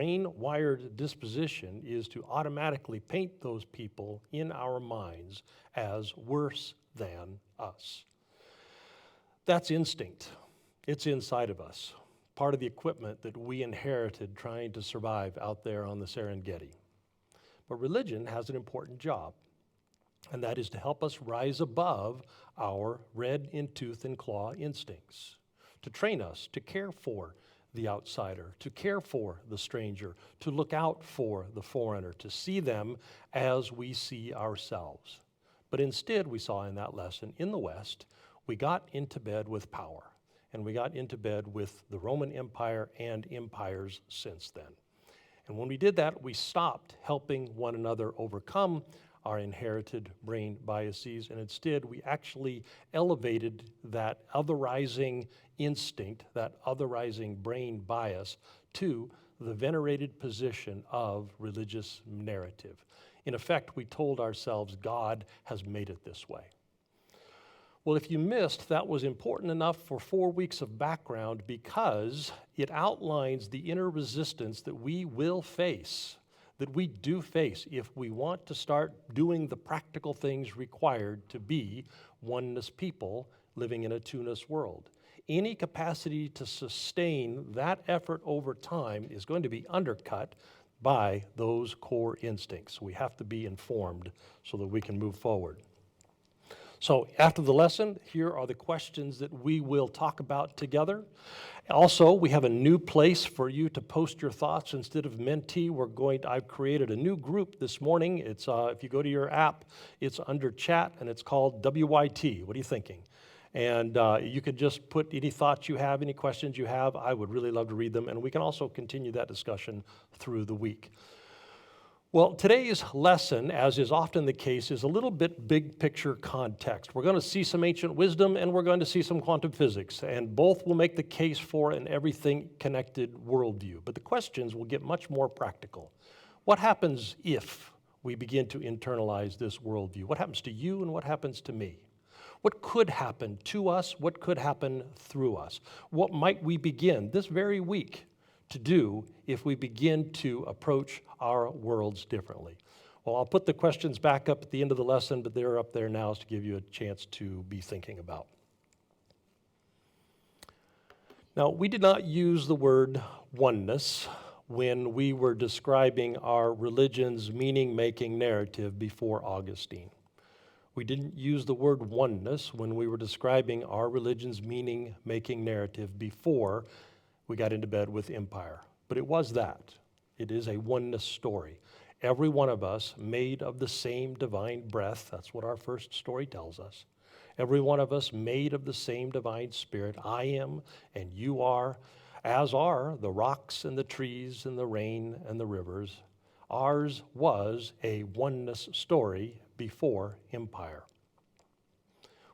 brain-wired disposition is to automatically paint those people in our minds as worse than us. That's instinct. It's inside of us, part of the equipment that we inherited trying to survive out there on the Serengeti. But religion has an important job, and that is to help us rise above our red in tooth and claw instincts, to train us to care for the outsider, to care for the stranger, to look out for the foreigner, to see them as we see ourselves. But instead, we saw in that lesson, in the West, we got into bed with power, and we got into bed with the Roman Empire and empires since then. And when we did that, we stopped helping one another overcome our inherited brain biases, and instead we actually elevated that otherizing instinct, that otherizing brain bias, to the venerated position of religious narrative. In effect, we told ourselves God has made it this way. Well, if you missed, that was important enough for 4 weeks of background because it outlines the inner resistance that we will face, that we do face if we want to start doing the practical things required to be oneness people living in a twoness world. Any capacity to sustain that effort over time is going to be undercut by those core instincts. We have to be informed so that we can move forward. So after the lesson, here are the questions that we will talk about together. Also, we have a new place for you to post your thoughts. Instead of Mentee, I've created a new group this morning. It's if you go to your app, it's under chat, and it's called WYT. What are you thinking? And you could just put any thoughts you have, any questions you have. I would really love to read them, and we can also continue that discussion through the week. Well, today's lesson, as is often the case, is a little bit big picture context. We're going to see some ancient wisdom and we're going to see some quantum physics, and both will make the case for an everything connected worldview. But the questions will get much more practical. What happens if we begin to internalize this worldview? What happens to you and what happens to me? What could happen to us? What could happen through us? What might we begin this very week to do if we begin to approach our worlds differently? Well, I'll put the questions back up at the end of the lesson, but they're up there now to give you a chance to be thinking about. Now, we did not use the word oneness when we were describing our religion's meaning-making narrative before Augustine. We didn't use the word oneness when we were describing our religion's meaning-making narrative before we got into bed with empire. But it was that. It is a oneness story. Every one of us made of the same divine breath. That's what our first story tells us. Every one of us made of the same divine spirit. I am and you are, as are the rocks and the trees and the rain and the rivers. Ours was a oneness story before empire.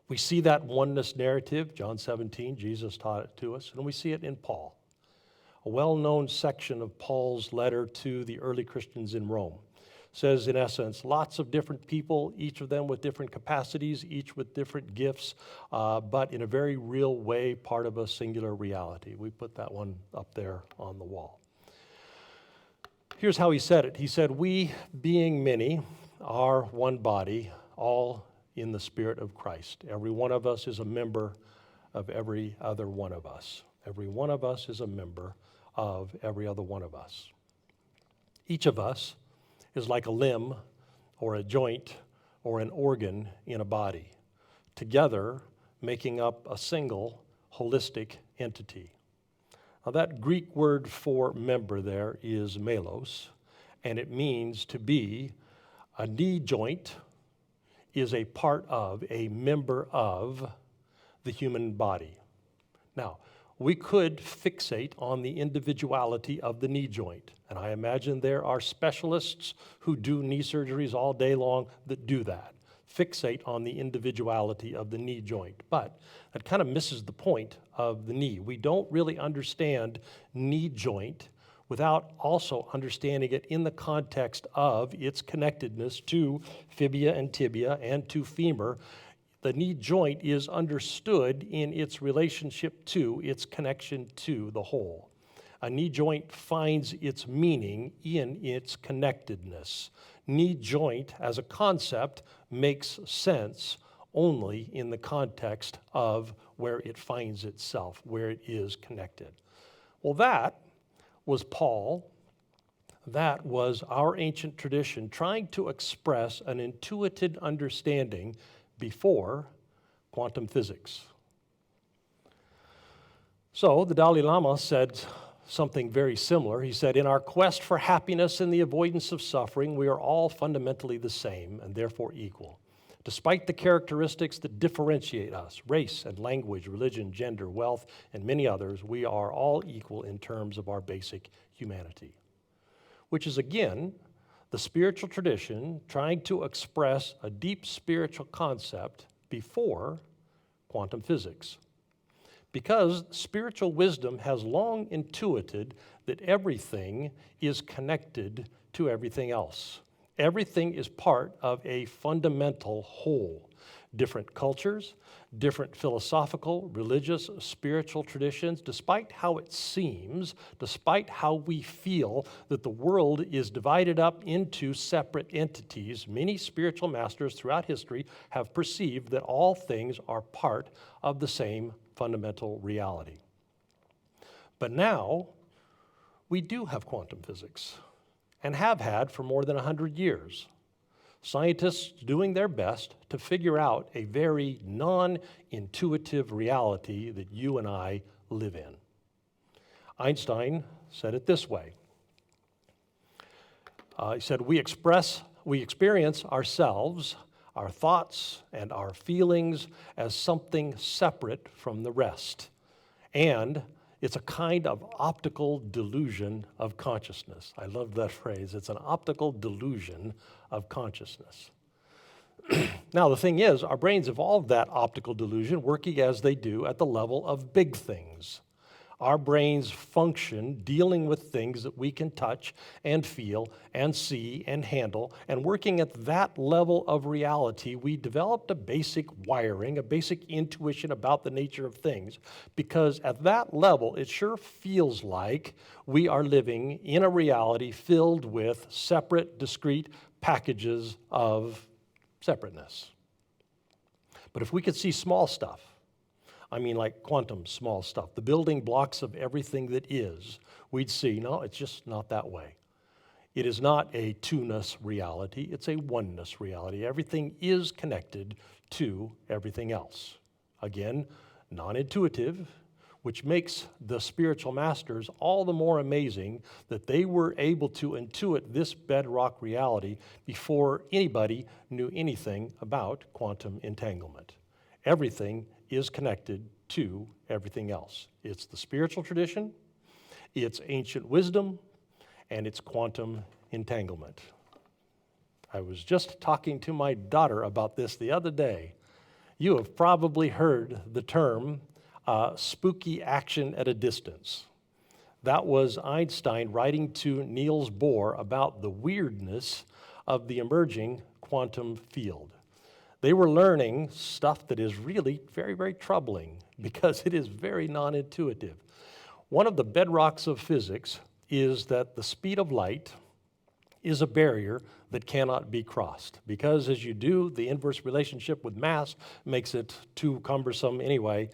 We see that oneness narrative, John 17, Jesus taught it to us, and we see it in Paul. A well-known section of Paul's letter to the early Christians in Rome says, in essence, lots of different people, each of them with different capacities, each with different gifts, but in a very real way, part of a singular reality. We put that one up there on the wall. Here's how he said it. He said, "We, being many, are one body, all in the Spirit of Christ. Every one of us is a member of every other one of us. Every one of us is a member of every other one of us. Each of us is like a limb or a joint or an organ in a body, together making up a single holistic entity." Now that Greek word for member there is melos, and it means to be a knee joint is a part of, a member of the human body. Now, we could fixate on the individuality of the knee joint, and I imagine there are specialists who do knee surgeries all day long that do that, fixate on the individuality of the knee joint. But that kind of misses the point of the knee. We don't really understand knee joint without also understanding it in the context of its connectedness to fibia and tibia and to femur. The knee joint is understood in its relationship to, its connection to the whole. A knee joint finds its meaning in its connectedness. Knee joint as a concept makes sense only in the context of where it finds itself, where it is connected. Well, that was Paul. That was our ancient tradition trying to express an intuitive understanding before quantum physics. So the Dalai Lama said something very similar. He said, "In our quest for happiness and the avoidance of suffering, we are all fundamentally the same and therefore equal. Despite the characteristics that differentiate us, race and language, religion, gender, wealth, and many others, we are all equal in terms of our basic humanity." Which is, again, the spiritual tradition trying to express a deep spiritual concept before quantum physics. Because spiritual wisdom has long intuited that everything is connected to everything else. Everything is part of a fundamental whole. Different cultures, different philosophical, religious, spiritual traditions, despite how it seems, despite how we feel that the world is divided up into separate entities, many spiritual masters throughout history have perceived that all things are part of the same fundamental reality. But now, we do have quantum physics, and have had for more than 100 years. Scientists doing their best to figure out a very non-intuitive reality that you and I live in. Einstein said it this way. He said, we experience ourselves, our thoughts, and our feelings as something separate from the rest. And it's a kind of optical delusion of consciousness. I love that phrase. It's an optical delusion of consciousness. Now, the thing is, our brains evolved that optical delusion working as they do at the level of big things. Our brains function dealing with things that we can touch and feel and see and handle. And working at that level of reality, we developed a basic wiring, a basic intuition about the nature of things. Because at that level, it sure feels like we are living in a reality filled with separate, discrete packages of separateness. But if we could see small stuff, I mean like quantum small stuff, the building blocks of everything that is, we'd see, no, it's just not that way. It is not a two-ness reality, it's a oneness reality. Everything is connected to everything else. Again, non-intuitive, which makes the spiritual masters all the more amazing that they were able to intuit this bedrock reality before anybody knew anything about quantum entanglement. Everything is connected to everything else. It's the spiritual tradition, it's ancient wisdom, and it's quantum entanglement. I was just talking to my daughter about this the other day. You have probably heard the term spooky action at a distance. That was Einstein writing to Niels Bohr about the weirdness of the emerging quantum field. They were learning stuff that is really very, very troubling because it is very non-intuitive. One of the bedrocks of physics is that the speed of light is a barrier that cannot be crossed because as you do, the inverse relationship with mass makes it too cumbersome anyway.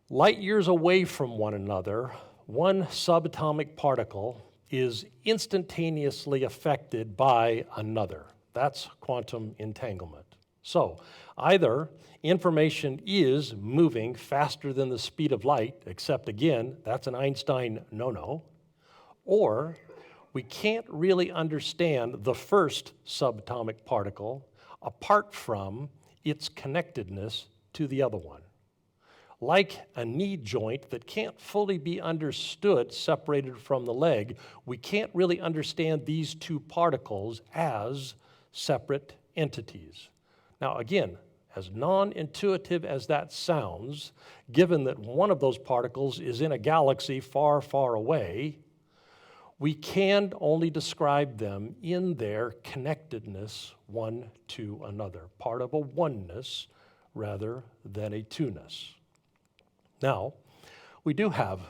Light years away from one another, one subatomic particle is instantaneously affected by another. That's quantum entanglement. So either information is moving faster than the speed of light, except again, that's an Einstein no-no, or we can't really understand the first subatomic particle apart from its connectedness to the other one. Like a knee joint that can't fully be understood separated from the leg, we can't really understand these two particles as separate entities. Now again, as non-intuitive as that sounds, given that one of those particles is in a galaxy far, far away, we can only describe them in their connectedness one to another, part of a oneness rather than a two-ness. Now, we do have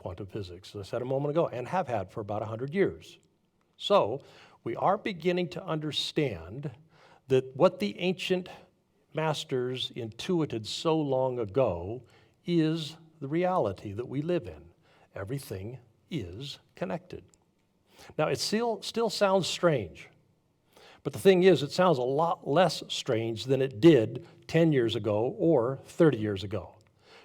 quantum physics, as I said a moment ago, and have had for about 100 years. So we are beginning to understand that what the ancient masters intuited so long ago is the reality that we live in. Everything is connected. Now, it still sounds strange, but the thing is, it sounds a lot less strange than it did 10 years ago or 30 years ago.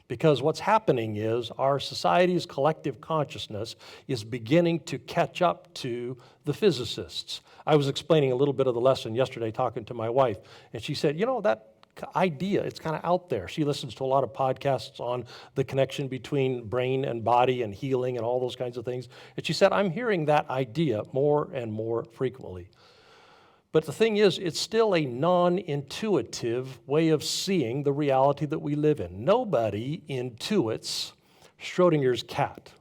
Because what's happening is our society's collective consciousness is beginning to catch up to the physicists. I was explaining a little bit of the lesson yesterday talking to my wife, and she said, that idea, it's kind of out there. She listens to a lot of podcasts on the connection between brain and body and healing and all those kinds of things. And she said, I'm hearing that idea more and more frequently. But the thing is, it's still a non-intuitive way of seeing the reality that we live in. Nobody intuits Schrodinger's cat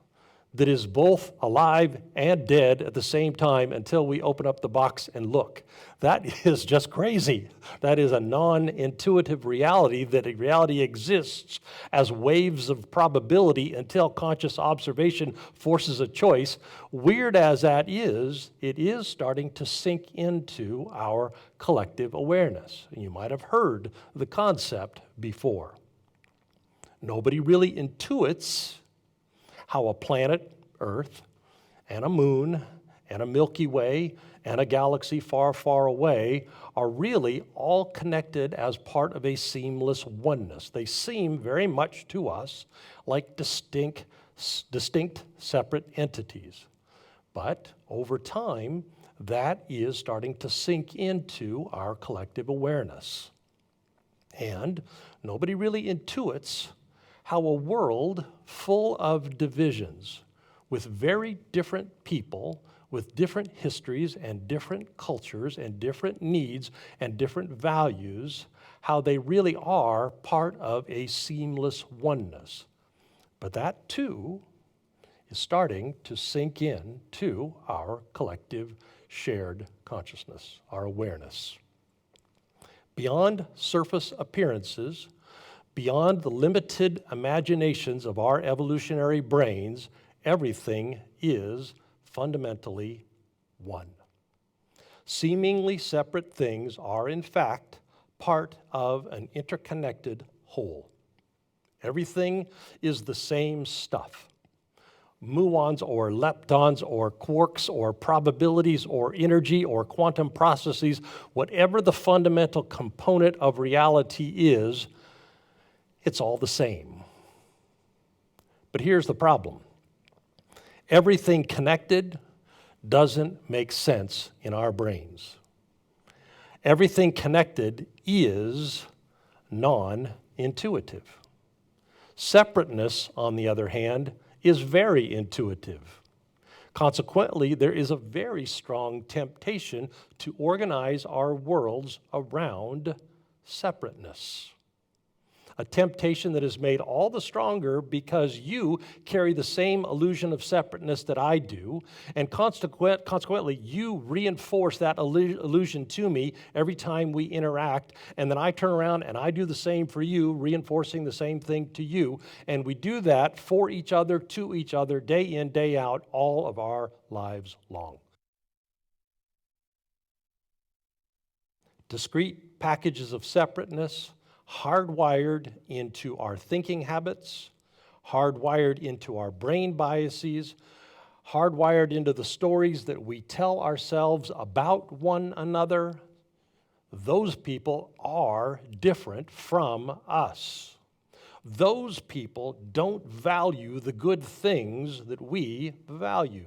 that is both alive and dead at the same time until we open up the box and look. That is just crazy. That is a non-intuitive reality, that a reality exists as waves of probability until conscious observation forces a choice. Weird as that is, it is starting to sink into our collective awareness. And you might have heard the concept before. Nobody really intuits how a planet, Earth, and a moon, and a Milky Way, and a galaxy far, far away are really all connected as part of a seamless oneness. They seem very much to us like distinct separate entities. But over time, that is starting to sink into our collective awareness. And nobody really intuits how a world full of divisions, with very different people, with different histories and different cultures and different needs and different values, how they really are part of a seamless oneness. But that too is starting to sink in to our collective shared consciousness, our awareness. Beyond surface appearances, beyond the limited imaginations of our evolutionary brains, everything is fundamentally one. Seemingly separate things are, in fact, part of an interconnected whole. Everything is the same stuff. Muons or leptons or quarks or probabilities or energy or quantum processes, whatever the fundamental component of reality is, it's all the same. But here's the problem. Everything connected doesn't make sense in our brains. Everything connected is non-intuitive. Separateness, on the other hand, is very intuitive. Consequently, there is a very strong temptation to organize our worlds around separateness. A temptation that is made all the stronger because you carry the same illusion of separateness that I do, and consequently, you reinforce that illusion to me every time we interact, and then I turn around and I do the same for you, reinforcing the same thing to you, and we do that for each other, to each other, day in, day out, all of our lives long. Discrete packages of separateness, hardwired into our thinking habits, hardwired into our brain biases, hardwired into the stories that we tell ourselves about one another. Those people are different from us. Those people don't value the good things that we value.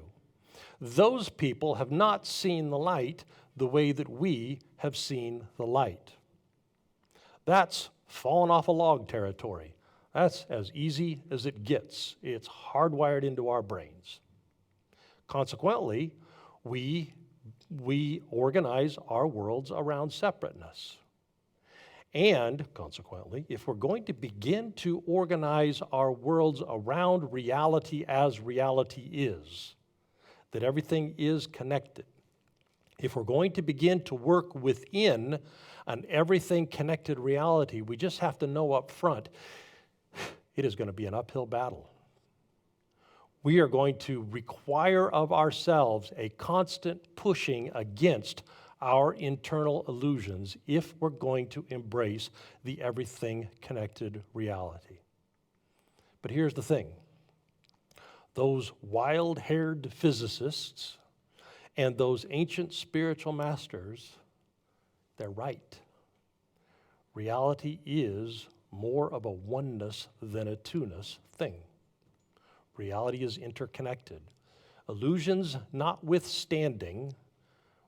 Those people have not seen the light the way that we have seen the light. That's fallen off a log territory. That's as easy as it gets. It's hardwired into our brains. Consequently, we organize our worlds around separateness. And consequently, if we're going to begin to organize our worlds around reality as reality is, that everything is connected, if we're going to begin to work within an everything connected reality, we just have to know up front, it is going to be an uphill battle. We are going to require of ourselves a constant pushing against our internal illusions if we're going to embrace the everything connected reality. But here's the thing. Those wild-haired physicists and those ancient spiritual masters, they're right. Reality is more of a oneness than a twoness thing. Reality is interconnected. Illusions notwithstanding,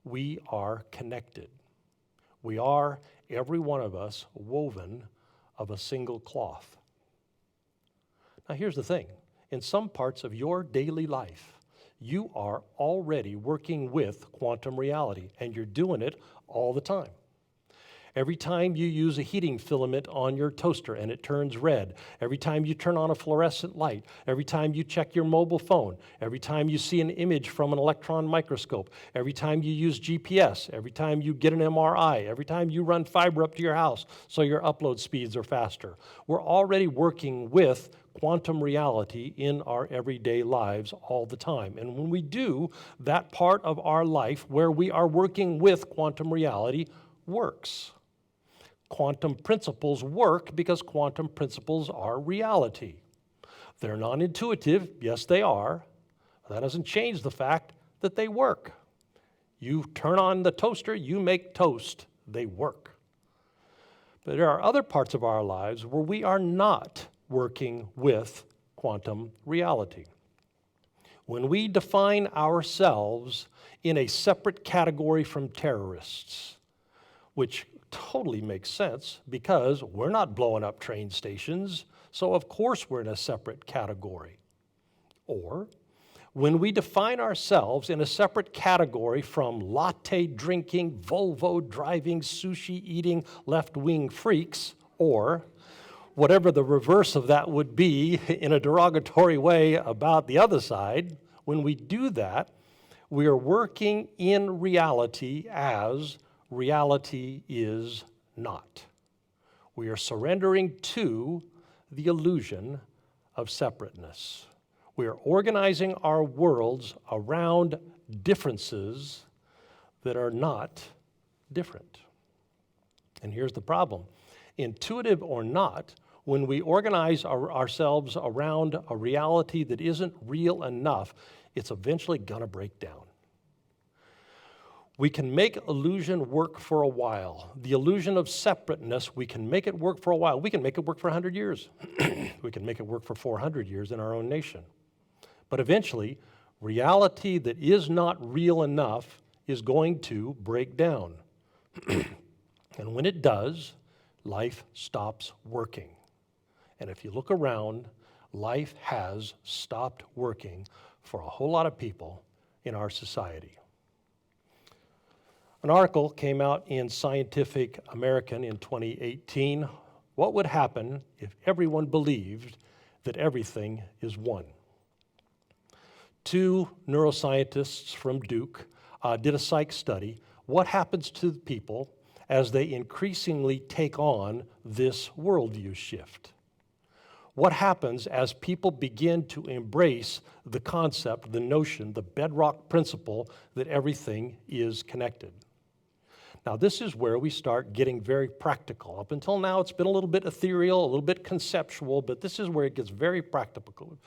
we are connected. We are, every one of us, woven of a single cloth. Now here's the thing. In some parts of your daily life, you are already working with quantum reality, and you're doing it all the time. Every time you use a heating filament on your toaster and it turns red, every time you turn on a fluorescent light, every time you check your mobile phone, every time you see an image from an electron microscope, every time you use GPS, every time you get an MRI, every time you run fiber up to your house so your upload speeds are faster. We're already working with quantum reality in our everyday lives all the time. And when we do, that part of our life where we are working with quantum reality works. Quantum principles work because quantum principles are reality. They're non-intuitive, yes they are. That doesn't change the fact that they work. You turn on the toaster, you make toast, they work. But there are other parts of our lives where we are not working with quantum reality. When we define ourselves in a separate category from terrorists, which totally makes sense because we're not blowing up train stations, so of course we're in a separate category. Or when we define ourselves in a separate category from latte drinking, Volvo driving, sushi eating, left-wing freaks, or whatever the reverse of that would be in a derogatory way about the other side, when we do that, we are working in reality as reality is not. We are surrendering to the illusion of separateness. We are organizing our worlds around differences that are not different. And here's the problem. Intuitive or not, when we organize ourselves around a reality that isn't real enough, it's eventually going to break down. We can make illusion work for a while. The illusion of separateness, we can make it work for a while. We can make it work for 100 years. We can make it work for 400 years in our own nation. But eventually, reality that is not real enough is going to break down. And when it does, life stops working. And if you look around, life has stopped working for a whole lot of people in our society. An article came out in Scientific American in 2018. What would happen if everyone believed that everything is one? 2 neuroscientists from Duke did a psych study. What happens to the people as they increasingly take on this worldview shift? What happens as people begin to embrace the concept, the notion, the bedrock principle that everything is connected? Now, this is where we start getting very practical. Up until now, it's been a little bit ethereal, a little bit conceptual, but this is where it gets very practical,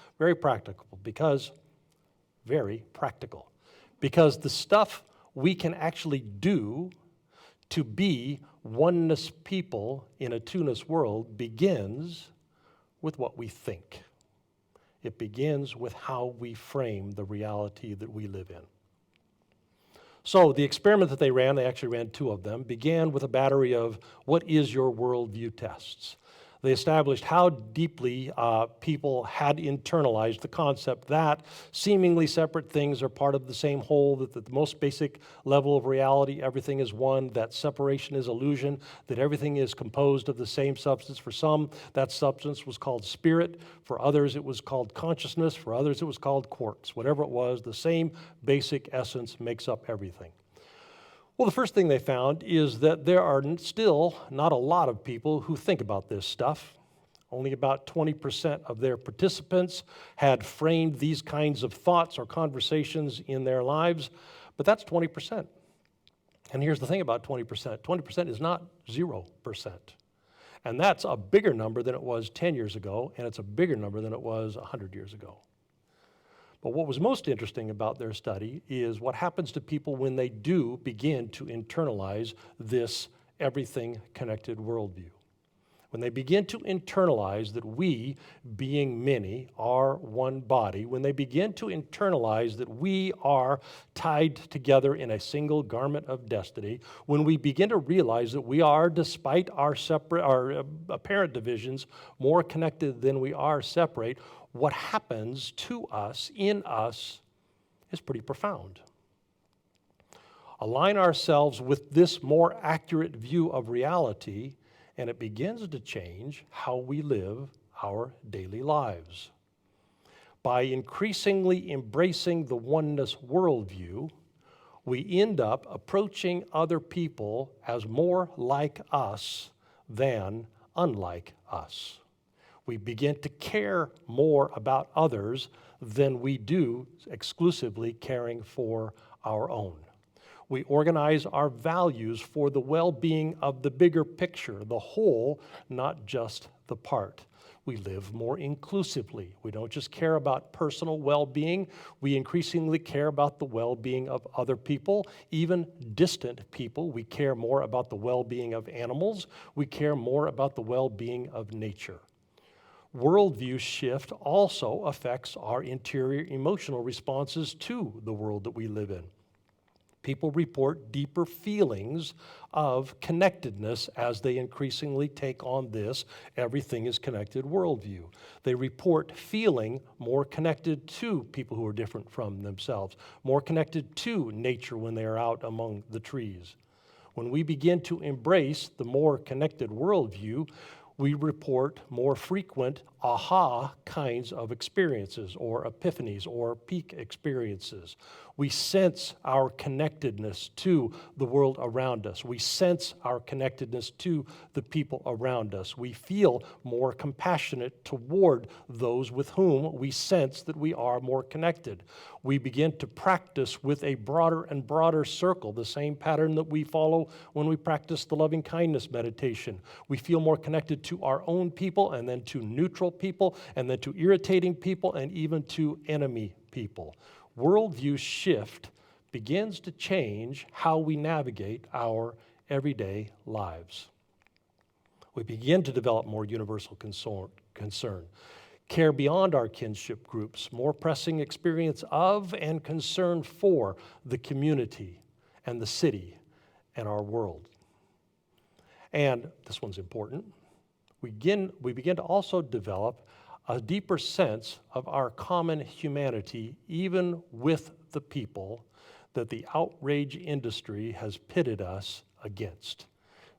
because the stuff we can actually do to be oneness people in a twoness world begins with what we think. It begins with how we frame the reality that we live in. So the experiment that they actually ran 2 of them, began with a battery of what is your worldview tests. They established how deeply people had internalized the concept that seemingly separate things are part of the same whole, that at the most basic level of reality, everything is one, that separation is illusion, that everything is composed of the same substance. For some, that substance was called spirit. For others, it was called consciousness. For others, it was called quartz. Whatever it was, the same basic essence makes up everything. Well, the first thing they found is that there are still not a lot of people who think about this stuff, Only about 20% of their participants had framed these kinds of thoughts or conversations in their lives, but that's 20%. And here's the thing about 20%. 20% is not 0%. And that's a bigger number than it was 10 years ago, and it's a bigger number than it was 100 years ago. But what was most interesting about their study is what happens to people when they do begin to internalize this everything-connected worldview. When they begin to internalize that we, being many, are one body, when they begin to internalize that we are tied together in a single garment of destiny, when we begin to realize that we are, despite our apparent divisions, more connected than we are separate, what happens to us, in us, is pretty profound. Align ourselves with this more accurate view of reality, and it begins to change how we live our daily lives. By increasingly embracing the oneness worldview, we end up approaching other people as more like us than unlike us. We begin to care more about others than we do exclusively caring for our own. We organize our values for the well-being of the bigger picture, the whole, not just the part. We live more inclusively. We don't just care about personal well-being. We increasingly care about the well-being of other people, even distant people. We care more about the well-being of animals. We care more about the well-being of nature. Worldview shift also affects our interior emotional responses to the world that we live in. People report deeper feelings of connectedness as they increasingly take on this everything is connected worldview. They report feeling more connected to people who are different from themselves, more connected to nature when they are out among the trees. When we begin to embrace the more connected worldview, we report more frequent aha kinds of experiences or epiphanies or peak experiences. We sense our connectedness to the world around us. We sense our connectedness to the people around us. We feel more compassionate toward those with whom we sense that we are more connected. We begin to practice with a broader and broader circle, the same pattern that we follow when we practice the loving kindness meditation. We feel more connected to our own people and then to neutral people and then to irritating people and even to enemy people. Worldview shift begins to change how we navigate our everyday lives. We begin to develop more universal concern, care beyond our kinship groups, more pressing experience of and concern for the community and the city and our world. And this one's important. We begin to also develop a deeper sense of our common humanity, even with the people that the outrage industry has pitted us against.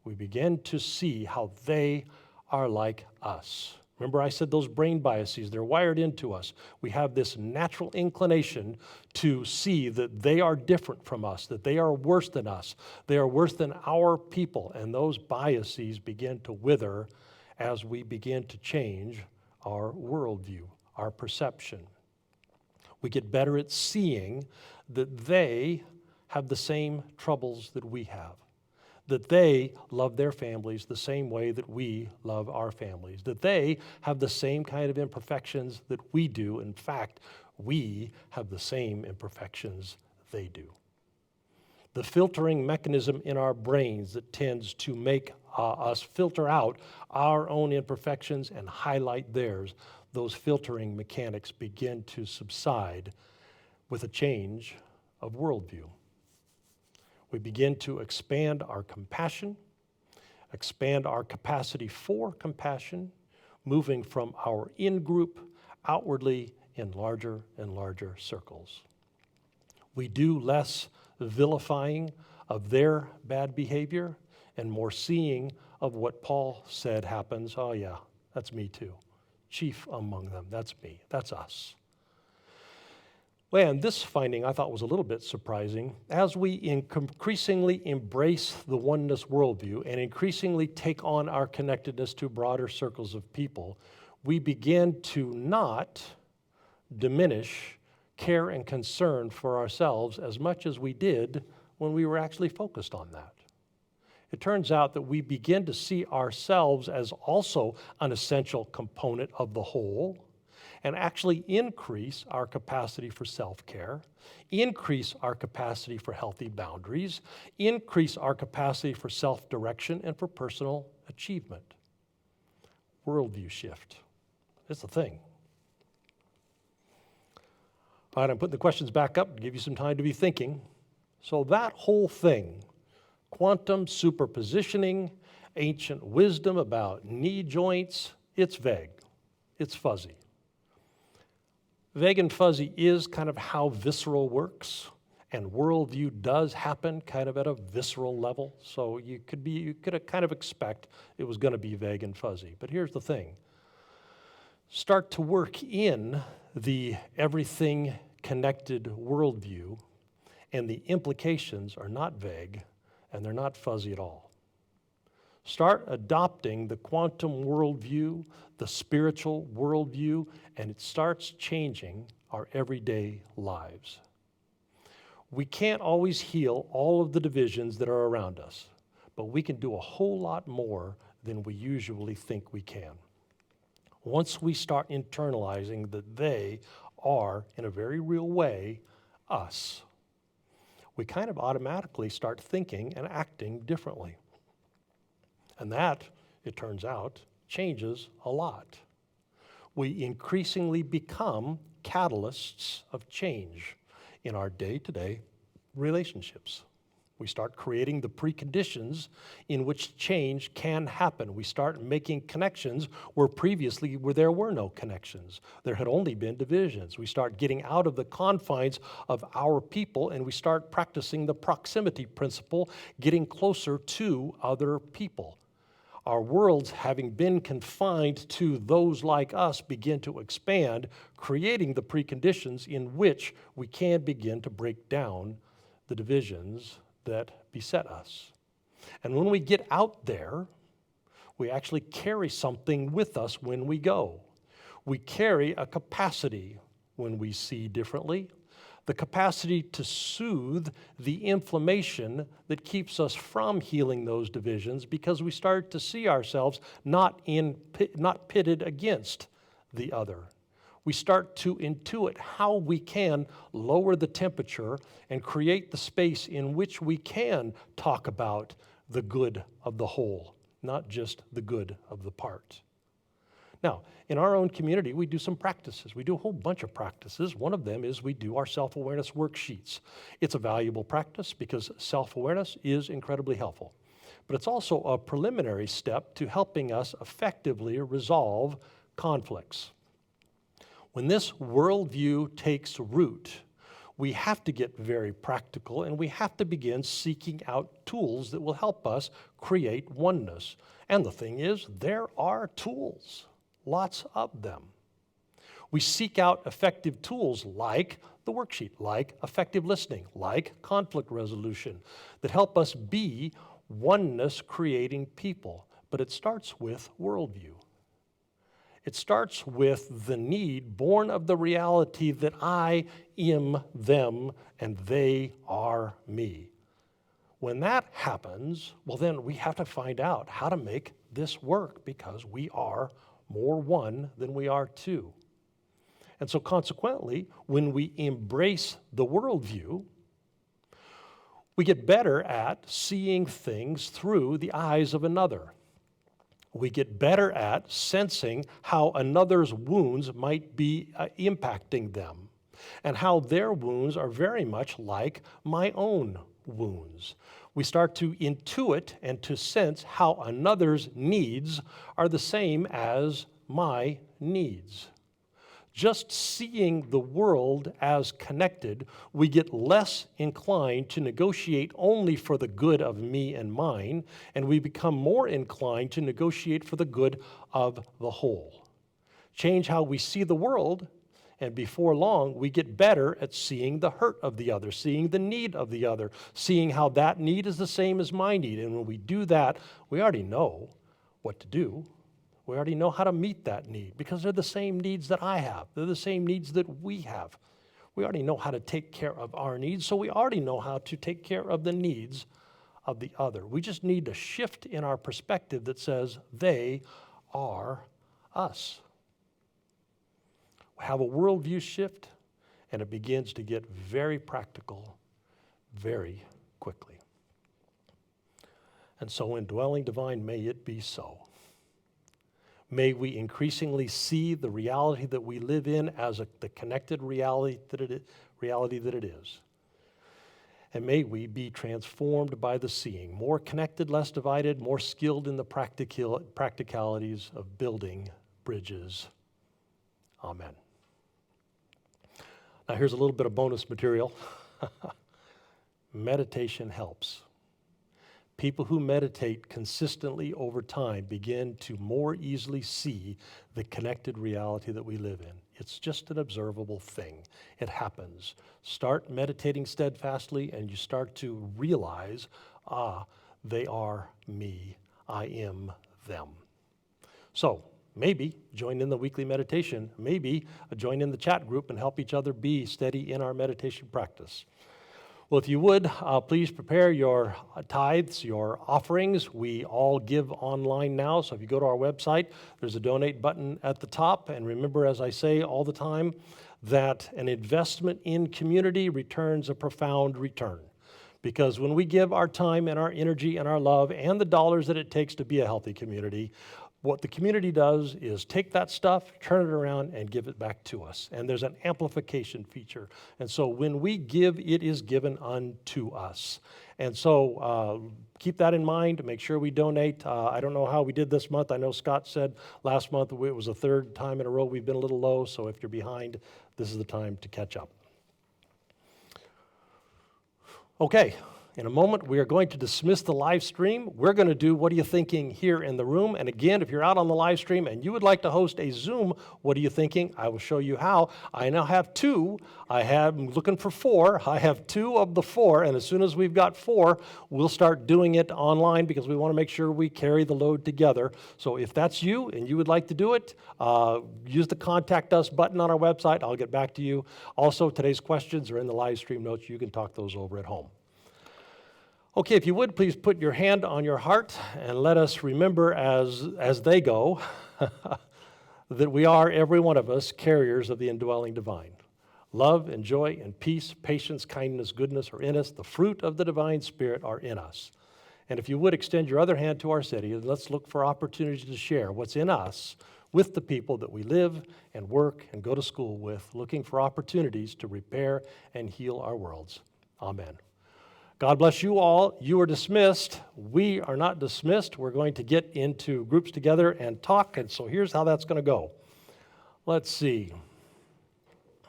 We begin to see how they are like us. Remember I said those brain biases, they're wired into us. We have this natural inclination to see that they are different from us, that they are worse than us, they are worse than our people, and those biases begin to wither as we begin to change our worldview, our perception. We get better at seeing that they have the same troubles that we have, that they love their families the same way that we love our families, that they have the same kind of imperfections that we do. In fact, we have the same imperfections they do. The filtering mechanism in our brains that tends to make us filter out our own imperfections and highlight theirs, those filtering mechanics begin to subside with a change of worldview. We begin to expand our compassion, expand our capacity for compassion, moving from our in-group outwardly in larger and larger circles. We do less vilifying of their bad behavior and more seeing of what Paul said happens. Oh yeah, that's me too. Chief among them, that's me, that's us. Well, and this finding I thought was a little bit surprising. As we increasingly embrace the oneness worldview and increasingly take on our connectedness to broader circles of people, we begin to not diminish care and concern for ourselves as much as we did when we were actually focused on that. It turns out that we begin to see ourselves as also an essential component of the whole, and actually increase our capacity for self-care, increase our capacity for healthy boundaries, increase our capacity for self-direction and for personal achievement. Worldview shift. It's a thing. All right, I'm putting the questions back up to give you some time to be thinking. So that whole thing, quantum superpositioning, ancient wisdom about knee joints, it's vague, it's fuzzy. Vague and fuzzy is kind of how visceral works, and worldview does happen kind of at a visceral level. So you could kind of expect it was going to be vague and fuzzy. But here's the thing. Start to work in the everything connected worldview, and the implications are not vague, and they're not fuzzy at all. Start adopting the quantum worldview, the spiritual worldview, and it starts changing our everyday lives. We can't always heal all of the divisions that are around us, but we can do a whole lot more than we usually think we can. Once we start internalizing that they are, in a very real way, us, we kind of automatically start thinking and acting differently. And that, it turns out, changes a lot. We increasingly become catalysts of change in our day-to-day relationships. We start creating the preconditions in which change can happen. We start making connections where previously there were no connections. There had only been divisions. We start getting out of the confines of our people, and we start practicing the proximity principle, getting closer to other people. Our worlds, having been confined to those like us, begin to expand, creating the preconditions in which we can begin to break down the divisions that beset us. And when we get out there, we actually carry something with us when we go. We carry a capacity when we see differently, the capacity to soothe the inflammation that keeps us from healing those divisions, because we start to see ourselves not pitted against the other. We start to intuit how we can lower the temperature and create the space in which we can talk about the good of the whole, not just the good of the part. Now, in our own community, we do some practices. We do a whole bunch of practices. One of them is we do our self-awareness worksheets. It's a valuable practice because self-awareness is incredibly helpful. But it's also a preliminary step to helping us effectively resolve conflicts. When this worldview takes root, we have to get very practical, and we have to begin seeking out tools that will help us create oneness. And the thing is, there are tools. Lots of them. We seek out effective tools like the worksheet, like effective listening, like conflict resolution, that help us be oneness creating people. But it starts with worldview. It starts with the need born of the reality that I am them and they are me. When that happens, well, then we have to find out how to make this work, because we are more one than we are two. And so consequently, when we embrace the worldview, we get better at seeing things through the eyes of another. We get better at sensing how another's wounds might be impacting them, and how their wounds are very much like my own wounds. We start to intuit and to sense how another's needs are the same as my needs. Just seeing the world as connected, we get less inclined to negotiate only for the good of me and mine, and we become more inclined to negotiate for the good of the whole. Change how we see the world, And before long, we get better at seeing the hurt of the other, seeing the need of the other, seeing how that need is the same as my need. And when we do that, we already know what to do. We already know how to meet that need because they're the same needs that I have. They're the same needs that we have. We already know how to take care of our needs, so we already know how to take care of the needs of the other. We just need a shift in our perspective that says they are us. We have a worldview shift, and it begins to get very practical very quickly. And so, indwelling divine, may it be so. May we increasingly see the reality that we live in as the connected reality that it is. And may we be transformed by the seeing, more connected, less divided, more skilled in the practicalities of building bridges. Amen. Now here's a little bit of bonus material. Meditation helps. People who meditate consistently over time begin to more easily see the connected reality that we live in. It's just an observable thing. It happens. Start meditating steadfastly and you start to realize, they are me. I am them. So maybe join in the weekly meditation. Maybe join in the chat group and help each other be steady in our meditation practice. Well, if you would, please prepare your tithes, your offerings. We all give online now, so if you go to our website, there's a donate button at the top. And remember, as I say all the time, that an investment in community returns a profound return. Because when we give our time and our energy and our love and the dollars that it takes to be a healthy community, what the community does is take that stuff, turn it around, and give it back to us. And there's an amplification feature. And so when we give, it is given unto us. And so keep that in mind. Make sure we donate. I don't know how we did this month. I know Scott said last month it was the third time in a row we've been a little low. So if you're behind, this is the time to catch up. Okay. In a moment, we are going to dismiss the live stream. We're going to do What Are You Thinking here in the room. And again, if you're out on the live stream and you would like to host a Zoom, What Are You Thinking? I will show you how. I now have 2. I'm looking for 4. I have 2 of the 4. And as soon as we've got 4, we'll start doing it online because we want to make sure we carry the load together. So if that's you and you would like to do it, use the Contact Us button on our website. I'll get back to you. Also, today's questions are in the live stream notes. You can talk those over at home. Okay, if you would, please put your hand on your heart and let us remember as they go that we are, every one of us, carriers of the indwelling divine. Love and joy and peace, patience, kindness, goodness are in us. The fruit of the divine spirit are in us. And if you would extend your other hand to our city, and let's look for opportunities to share what's in us with the people that we live and work and go to school with, looking for opportunities to repair and heal our worlds. Amen. God bless you all. You are dismissed. We are not dismissed. We're going to get into groups together and talk. And so here's how that's going to go. Let's see.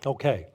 Okay.